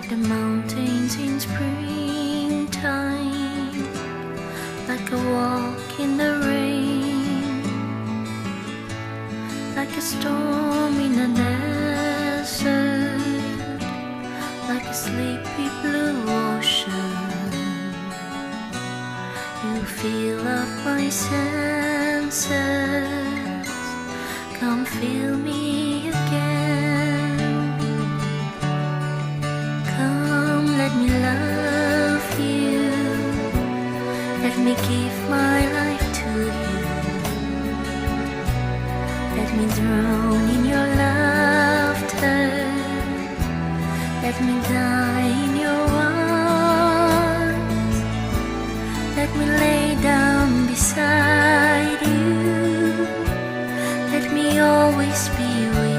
like the mountains in springtime, like a walk in the rain, like a storm in a desert, like a sleepy blue ocean. You fill up my senses, come fill me again. Come, let me love you, let me give my life to you, let me drown in your laughter, let me die in your arms, let me lay down beside you, let me always be with you.